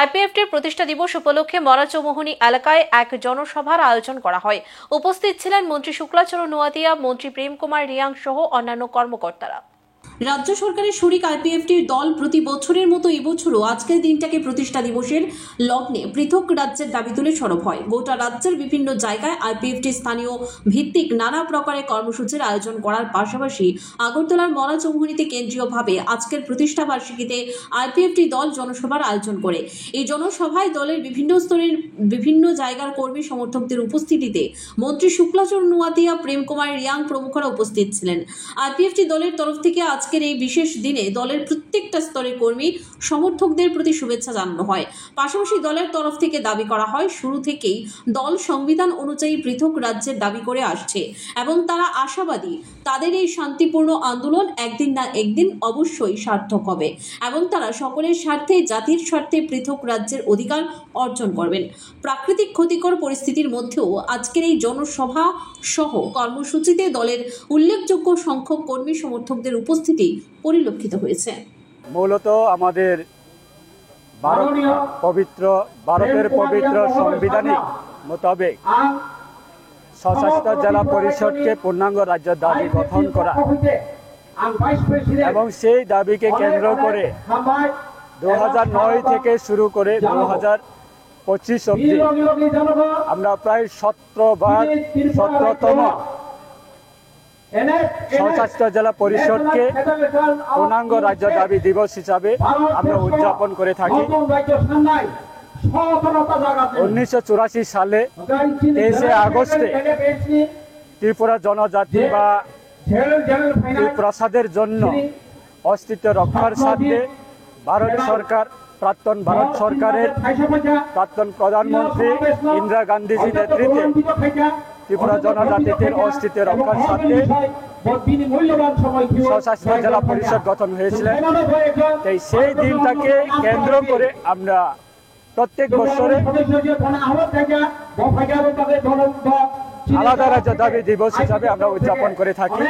আইপিএফটির প্রতিষ্ঠা দিবস উপলক্ষে মরাচৌমুহনী এলাকায় এক জনসভার আয়োজন করা হয়। উপস্থিত ছিলেন মন্ত্রী শুক্লাচরণ নোয়াতিয়া, মন্ত্রী প্রেম কুমার রিয়াং সহ অন্যান্য কর্মকর্তারা। রাজ্য সরকারের শরিক আইপিএফটির দল প্রতি বছরের মতো এবছরও আজকের দিনটাকে প্রতিষ্ঠা দিবসের লগ্নে পৃথক রাজ্যের দাবি তুলে সরব হয়। গোটা রাজ্যের বিভিন্ন জায়গায় আইপিএফটি স্থানীয় ভিত্তিক নানা প্রকারের কর্মসূচির আয়োজন করার পাশাপাশি আগরতলার মরাচৌমুহনীতে কেন্দ্রীয়ভাবে আজকের প্রতিষ্ঠা বার্ষিকীতে আইপিএফটি দল জনসভার আয়োজন করে। এই জনসভায় দলের বিভিন্ন স্তরের বিভিন্ন জায়গার কর্মী সমর্থকদের উপস্থিতিতে মন্ত্রী শুক্লাচরণ নোয়াতিয়া, প্রেম কুমার রিয়াং প্রমুখরা উপস্থিত ছিলেন। আইপিএফটি দলের তরফ থেকে আজকের এই বিশেষ দিনে দলের প্রত্যেকটা স্তরের কর্মী সমর্থকদের প্রতি শুভেচ্ছা জানানো হয়। পাশাপাশি দলের তরফ থেকে দাবি করা হয়, শুরু থেকেই দল সংবিধান অনুযায়ী পৃথক রাজ্যের দাবি করে আসছে এবং তারা আশাবাদী তাদের এই শান্তিপূর্ণ আন্দোলন একদিন না একদিন অবশ্যই সার্থক হবে এবং তারা সকলের স্বার্থে, জাতির স্বার্থে পৃথক রাজ্যের অধিকার অর্জন করবেন। প্রাকৃতিক ক্ষতিকর পরিস্থিতির মধ্যেও আজকের এই জনসভা সহ কর্মসূচিতে দলের উল্লেখযোগ্য সংখ্যক কর্মী সমর্থকদের উপস্থিতি পরিলক্ষিত হয়েছে। মূলত আমাদের ভারতের পবিত্র সাংবিধানিক মোতাবেক স্বশাসিত জেলা পরিষদকে পূর্ণাঙ্গ রাজ্য দাবি গঠন করা এবং সেই দাবিকে কেন্দ্র করে 2009 থেকে শুরু করে 2025 অবধি আমরা প্রায় 17তম স্বশাসিত জেলা পরিষদকে পূর্ণাঙ্গ রাজ্য দাবি দিবস হিসাবে আমরা উদযাপন করে থাকি। 1984 সালে 23 আগস্টে ত্রিপুরা জনজাতি বা প্রসাদের জন্য অস্তিত্ব রক্ষার স্বার্থে প্রাক্তন ভারত সরকারের প্রাক্তন প্রধানমন্ত্রী ইন্দিরা গান্ধীজির নেতৃত্বে ত্রিপুরা জনজাতিদের অস্তিত্ব রক্ষার স্বার্থে স্বশাসিত জেলা পরিষদ গঠন হয়েছিল। তাই সেই দিনটাকে কেন্দ্র করে আমরা প্রত্যেক বছরে আলাদা রাজ্য দাবি দিবস হিসাবে আমরা উদযাপন করে থাকি।